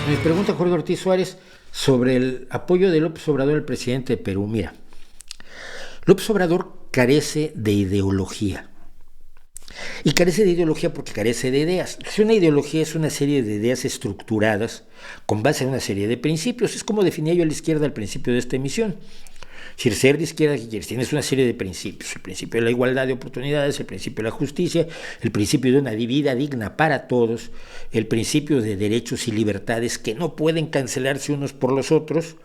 Me pregunta Jorge Ortiz Suárez sobre el apoyo de López Obrador al presidente de Perú. Mira, López Obrador carece de ideología. Y carece de ideología porque carece de ideas. Si una ideología es una serie de ideas estructuradas con base en una serie de principios, es como definía yo a la izquierda al principio de esta emisión. Si ser de izquierda, ¿qué quieres? Tienes una serie de principios. El principio de la igualdad de oportunidades, el principio de la justicia, el principio de una vida digna para todos, el principio de derechos y libertades que no pueden cancelarse unos por los otros.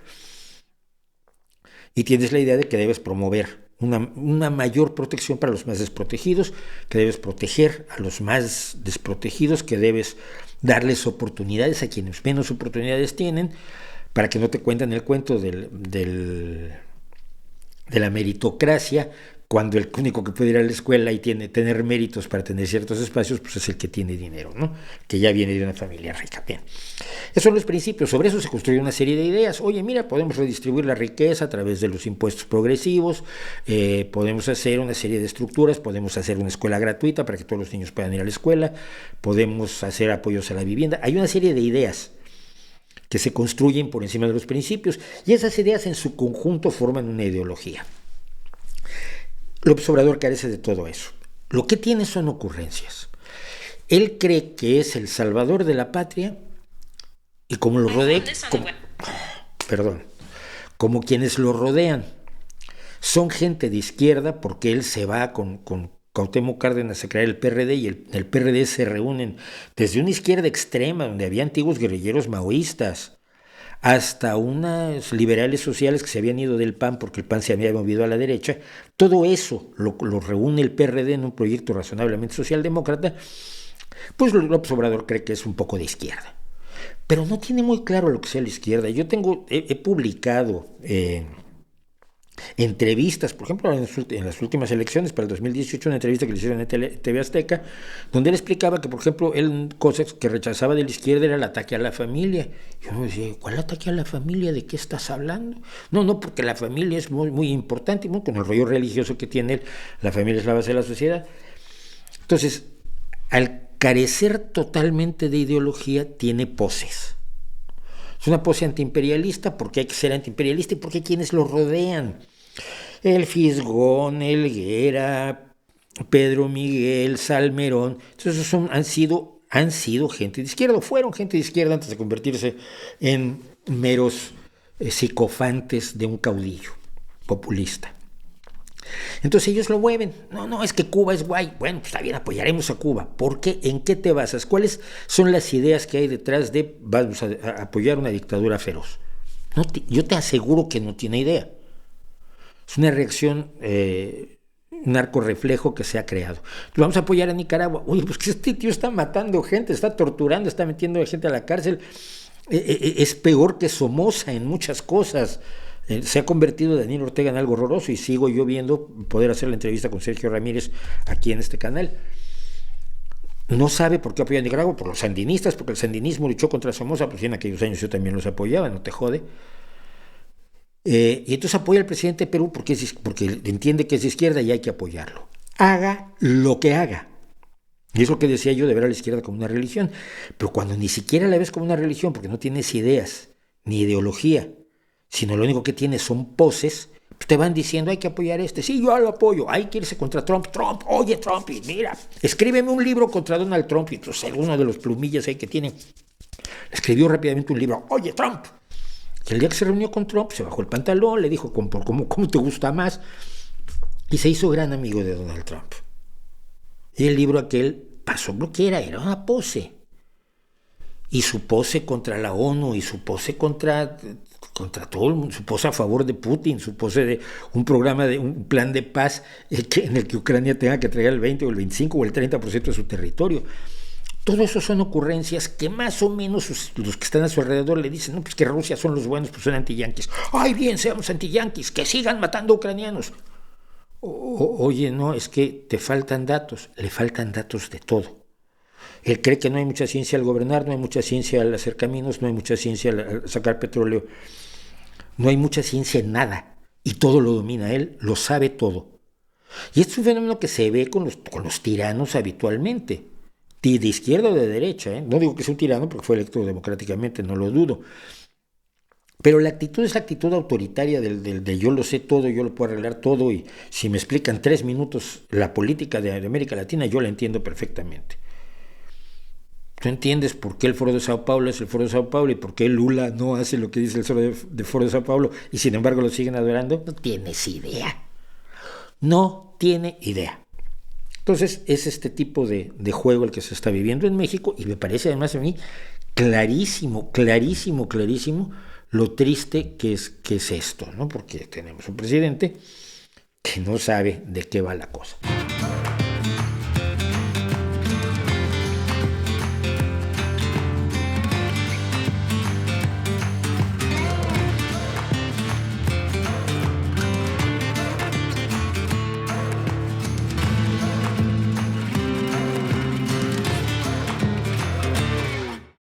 Y tienes la idea de que debes promover una mayor protección para los más desprotegidos, que debes proteger a los más desprotegidos, que debes darles oportunidades a quienes menos oportunidades tienen, para que no te cuenten el cuento de la meritocracia, cuando el único que puede ir a la escuela y tener méritos para tener ciertos espacios, pues es el que tiene dinero, ¿no? Que ya viene de una familia rica. Bien. Esos son los principios. Sobre eso se construye una serie de ideas. Oye, mira, podemos redistribuir la riqueza a través de los impuestos progresivos, podemos hacer una serie de estructuras, podemos hacer una escuela gratuita para que todos los niños puedan ir a la escuela, podemos hacer apoyos a la vivienda. Hay una serie de ideas que se construyen por encima de los principios, y esas ideas en su conjunto forman una ideología. López Obrador carece de todo eso. Lo que tiene son ocurrencias. Él cree que es el salvador de la patria, y como lo rodea, como quienes lo rodean son gente de izquierda, porque él se va con Cuauhtémoc Cárdenas a crear el PRD, y el PRD se reúnen desde una izquierda extrema, donde había antiguos guerrilleros maoístas, hasta unas liberales sociales que se habían ido del PAN porque el PAN se había movido a la derecha. Todo eso lo reúne el PRD en un proyecto razonablemente socialdemócrata. Pues López Obrador cree que es un poco de izquierda, pero no tiene muy claro lo que sea la izquierda. Yo he publicado entrevistas, por ejemplo, en las últimas elecciones para el 2018, una entrevista que le hicieron en TV Azteca, donde él explicaba que, por ejemplo, cosas que rechazaba de la izquierda era el ataque a la familia. Yo me decía, ¿cuál ataque a la familia? ¿De qué estás hablando? No, porque la familia es muy, muy importante, ¿no? Con el rollo religioso que tiene él, la familia es la base de la sociedad. Entonces, al carecer totalmente de ideología, tiene poses. Es una pose antiimperialista porque hay que ser antiimperialista y porque quienes lo rodean, el Fisgón, Helguera, Pedro Miguel, Salmerón, entonces han sido gente de izquierda, fueron gente de izquierda antes de convertirse en meros psicofantes de un caudillo populista. Entonces ellos lo mueven. No, es que Cuba es guay. Bueno, pues está bien, apoyaremos a Cuba. ¿Por qué? ¿En qué te basas? ¿Cuáles son las ideas que hay detrás de vamos a apoyar una dictadura feroz? Yo te aseguro que no tiene idea. Es una reacción, un narcorreflejo que se ha creado. Vamos a apoyar a Nicaragua. Oye, pues que este tío está matando gente, está torturando, está metiendo gente a la cárcel. Es peor que Somoza en muchas cosas. Se ha convertido Daniel Ortega en algo horroroso, y sigo yo viendo poder hacer la entrevista con Sergio Ramírez aquí en este canal. No sabe por qué apoya a Nicaragua, por los sandinistas, porque el sandinismo luchó contra Somoza, pues en aquellos años yo también los apoyaba, no te jode. Y entonces apoya al presidente de Perú porque entiende que es de izquierda y hay que apoyarlo. Haga lo que haga. Y es lo que decía yo, de ver a la izquierda como una religión. Pero cuando ni siquiera la ves como una religión, porque no tienes ideas ni ideología, sino lo único que tiene son poses, pues te van diciendo, hay que apoyar sí, yo lo apoyo, hay que irse contra Trump, oye Trump, y mira, escríbeme un libro contra Donald Trump, y entonces uno de los plumillas ahí que tiene, escribió rápidamente un libro, oye Trump, y el día que se reunió con Trump, se bajó el pantalón, le dijo, ¿cómo te gusta más? Y se hizo gran amigo de Donald Trump. Y el libro aquel pasó lo que era una pose. Y su pose contra la ONU, y su pose contra todo el mundo, su pose a favor de Putin, su pose de un programa, de un plan de paz en el que Ucrania tenga que entregar el 20 o el 25 o el 30% de su territorio. Todo eso son ocurrencias que más o menos los que están a su alrededor le dicen, no, pues que Rusia son los buenos, pues son antiyanquis. ¡Ay, bien, seamos antiyanquis! ¡Que sigan matando ucranianos! Oye, no, es que te faltan datos, le faltan datos de todo. Él cree que no hay mucha ciencia al gobernar, no hay mucha ciencia al hacer caminos, no hay mucha ciencia al sacar petróleo, no hay mucha ciencia en nada, y todo lo domina él, lo sabe todo. Y es un fenómeno que se ve con los tiranos habitualmente. de izquierda o de derecha, ¿eh? No digo que sea un tirano porque fue electo democráticamente, no lo dudo. Pero la actitud es la actitud autoritaria del yo lo sé todo, yo lo puedo arreglar todo, y si me explican 3 minutos la política de América Latina, yo la entiendo perfectamente. ¿Tú entiendes por qué el Foro de Sao Paulo es el Foro de Sao Paulo y por qué Lula no hace lo que dice el Foro de Sao Paulo y sin embargo lo siguen adorando? No tienes idea. No tiene idea. Entonces es este tipo de juego el que se está viviendo en México, y me parece además a mí clarísimo, clarísimo, clarísimo lo triste que es esto, ¿no? Porque tenemos un presidente que no sabe de qué va la cosa.